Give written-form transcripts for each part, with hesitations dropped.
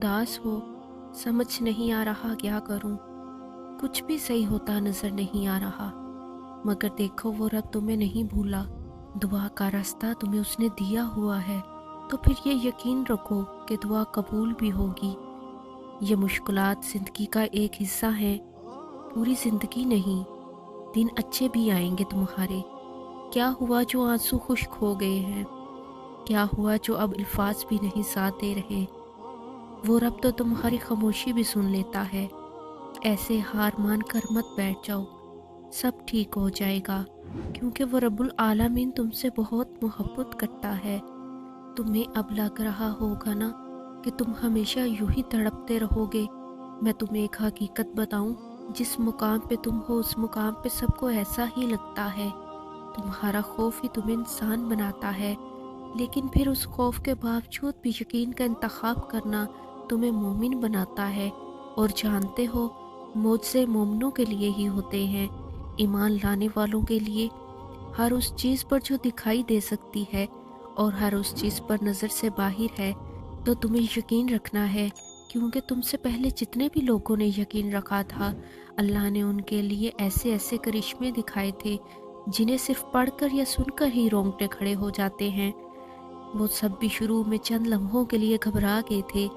उदास हो, समझ नहीं आ रहा क्या करूं। कुछ भी सही होता नजर नहीं आ रहा। मगर देखो वो रब तुम्हें नहीं भूला। दुआ का रास्ता तुम्हें उसने दिया हुआ है। तो फिर ये यकीन रखो कि दुआ कबूल भी होगी। ये मुश्किलात ज़िंदगी का एक हिस्सा है, पूरी ज़िंदगी नहीं। दिन अच्छे भी आएंगे तुम्हारे। क्या हुआ जो आंसू खुश्क हो गए हैं? क्या हुआ जो अब अल्फाज भी नहीं साथ दे रहे? वो रब तो तुम्हारी खामोशी भी सुन लेता है। ऐसे हार मान कर मत बैठ जाओ, सब ठीक हो जाएगा। क्योंकि वो रब्बुल आलमीन तुमसे बहुत मोहब्बत करता है। तुम्हें अब लग रहा होगा ना कि तुम हमेशा यूं ही तड़पते रहोगे। मैं तुम्हें एक हकीकत बताऊं, जिस मुकाम पे तुम हो उस मुकाम पे सबको ऐसा ही लगता है। तुम्हारा खौफ ही तुम्हें इंसान बनाता है, लेकिन फिर उस खौफ के बावजूद भी यकीन का इंतखाब करना तुम्हें मोमिन बनाता है। और जानते हो, मुझसे मोमिनों के लिए ही होते हैं, ईमान लाने वालों के लिए। हर उस चीज़ पर जो दिखाई दे सकती है और हर उस चीज़ पर नज़र से बाहर है, तो तुम्हें यकीन रखना है। क्योंकि तुमसे पहले जितने भी लोगों ने यकीन रखा था, अल्लाह ने उनके लिए ऐसे ऐसे करिश्मे दिखाए थे जिन्हें सिर्फ पढ़कर या सुनकर ही रोंगटे खड़े हो जाते हैं। वो सब भी शुरू में चंद लम्हों के लिए घबरा गए थे,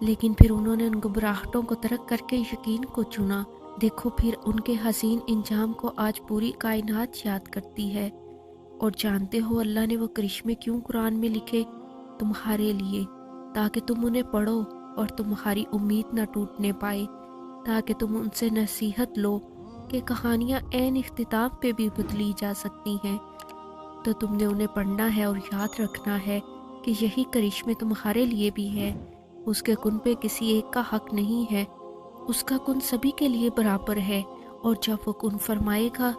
लेकिन फिर उन्होंने उन घबराहटों को तर्क करके यकीन को चुना। देखो फिर उनके हसीन इंजाम को आज पूरी कायनात याद करती है। और जानते हो अल्लाह ने वो करिश्मे क्यों कुरान में लिखे? तुम्हारे लिए, ताकि तुम उन्हें पढ़ो और तुम्हारी उम्मीद न टूटने पाए, ताकि तुम उनसे नसीहत लो कि कहानियाँ ऐन इख्तिताम पे भी बदली जा सकती हैं। तो तुमने उन्हें पढ़ना है और याद रखना है कि यही करिश्मे तुम्हारे लिए भी है। उसके कुन पे किसी एक का हक नहीं है, उसका कुन सभी के लिए बराबर है। और जब वो कुन फरमाएगा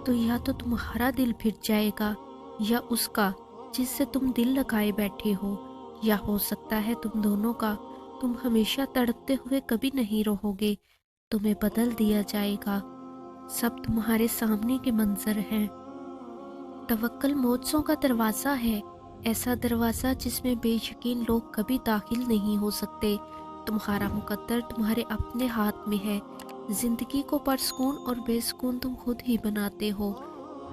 तो या तो तुम्हारा दिल फिर जाएगा या उसका, जिससे तुम दिल लगाए बैठे हो, या हो सकता है तुम दोनों का। तुम हमेशा तड़पते हुए कभी नहीं रहोगे, तुम्हें बदल दिया जाएगा। सब तुम्हारे सामने के मंजर हैं। तवक्कल मौजों का दरवाज़ा है, ऐसा दरवाज़ा जिसमें बेयकीन लोग कभी दाखिल नहीं हो सकते। तुम्हारा मुकद्दर तुम्हारे अपने हाथ में है। ज़िंदगी को परसकून और बेसकून तुम खुद ही बनाते हो।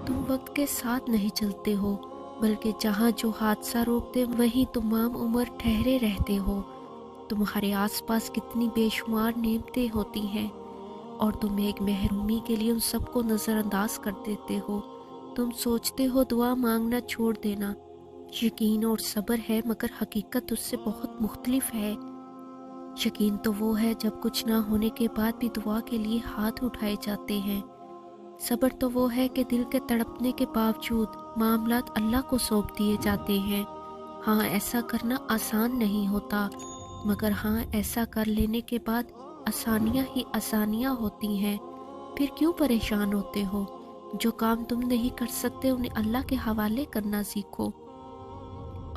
तुम वक्त के साथ नहीं चलते हो, बल्कि जहाँ जो हादसा रोकते वहीं तमाम उम्र ठहरे रहते हो। तुम्हारे आसपास कितनी बेशुमार नेमतें होती हैं और तुम एक महरूमी के लिए उन सबको नज़रअंदाज कर देते हो। तुम सोचते हो दुआ मांगना छोड़ देना। यकीन और सब्र है, मगर हकीकत उससे बहुत मुख्तलिफ है। यकीन तो वो है जब कुछ ना होने के बाद भी दुआ के लिए हाथ उठाए जाते हैं। सब्र तो वो है कि दिल के तड़पने के बावजूद मामलात अल्लाह को सौंप दिए जाते हैं। हाँ, ऐसा करना आसान नहीं होता, मगर हाँ, ऐसा कर लेने के बाद आसानियाँ ही आसानियाँ होती हैं। फिर क्यों परेशान होते हो? जो काम तुम नहीं कर सकते उन्हें अल्लाह के हवाले करना सीखो,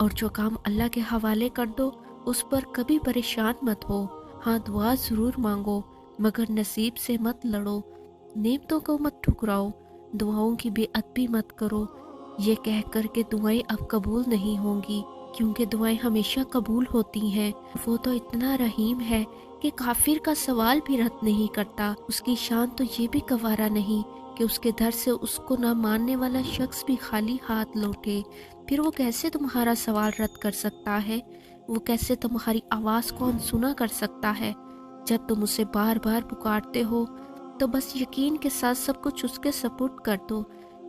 और जो काम अल्लाह के हवाले कर दो उस पर कभी परेशान मत हो। हाँ, दुआ ज़रूर मांगो, मगर नसीब से मत लड़ो। नेमतों को मत ठुकराओ, दुआओं की बेअदबी मत करो ये कह कर के दुआएं अब कबूल नहीं होंगी, क्योंकि दुआएं हमेशा कबूल होती हैं। वो तो इतना रहीम है कि काफिर का सवाल भी रद्द नहीं करता। उसकी शान तो ये भी गवारा नहीं कि उसके दर से उसको ना मानने वाला शख्स भी खाली हाथ लौटे। फिर वो कैसे तुम्हारा सवाल रद्द कर सकता है? वो कैसे तुम्हारी आवाज़ को अनसुना कर सकता है? जब तुम उसे बार बार पुकारते हो तो बस यकीन के साथ सब कुछ उसके सपुर्द कर दो,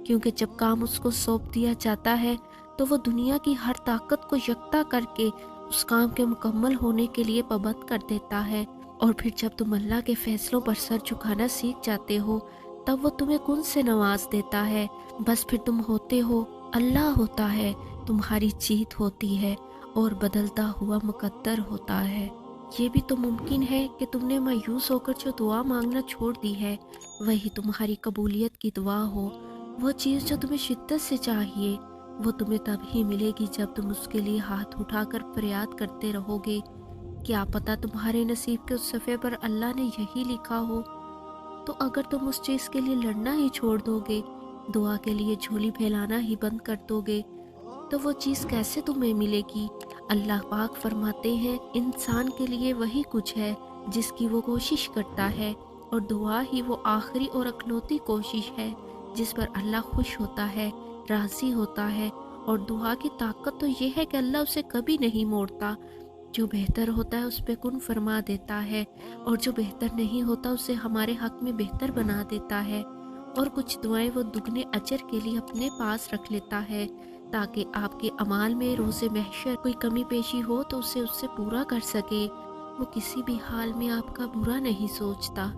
क्योंकि जब काम उसको सौंप दिया जाता है तो वो दुनिया की हर ताकत को यकता करके उस काम के मुकम्मल होने के लिए पाबंद कर देता है। और फिर जब तुम अल्लाह के फैसलों पर सर झुकाना सीख जाते हो, तब वो तुम्हें कुन से नवाज देता है। बस फिर तुम होते हो, अल्लाह होता है, तुम्हारी जीत होती है और बदलता हुआ मुकद्दर होता है। ये भी तो मुमकिन है कि तुमने मायूस होकर जो दुआ मांगना छोड़ दी है वही तुम्हारी कबूलियत की दुआ हो। वो चीज़ जो तुम्हें शिद्दत से चाहिए वो तुम्हें तब ही मिलेगी जब तुम उसके लिए हाथ उठाकर फरियाद करते रहोगे। क्या पता तुम्हारे नसीब के उस सफ़े पर अल्लाह ने यही लिखा हो। तो अगर तुम उस चीज़ के लिए लड़ना ही छोड़ दोगे, दुआ के लिए झोली फैलाना ही बंद कर दोगे, तो वो चीज़ कैसे तुम्हें मिलेगी? اللہ پاک فرماتے ہیں انسان کے لیے وہی کچھ ہے جس کی وہ کوشش کرتا ہے، اور دعا ہی وہ آخری اور اکلوتی کوشش ہے جس پر اللہ خوش ہوتا ہے، راضی ہوتا ہے۔ اور دعا کی طاقت تو یہ ہے کہ اللہ اسے کبھی نہیں موڑتا، جو بہتر ہوتا ہے اس پہ کن فرما دیتا ہے، اور جو بہتر نہیں ہوتا اسے ہمارے حق میں بہتر بنا دیتا ہے، اور کچھ دعائیں وہ دگنے اجر کے لیے اپنے پاس رکھ لیتا ہے تاکہ آپ کے اعمال میں روز محشر کوئی کمی پیشی ہو تو اسے اس سے پورا کر سکے۔ وہ کسی بھی حال میں آپ کا برا نہیں سوچتا۔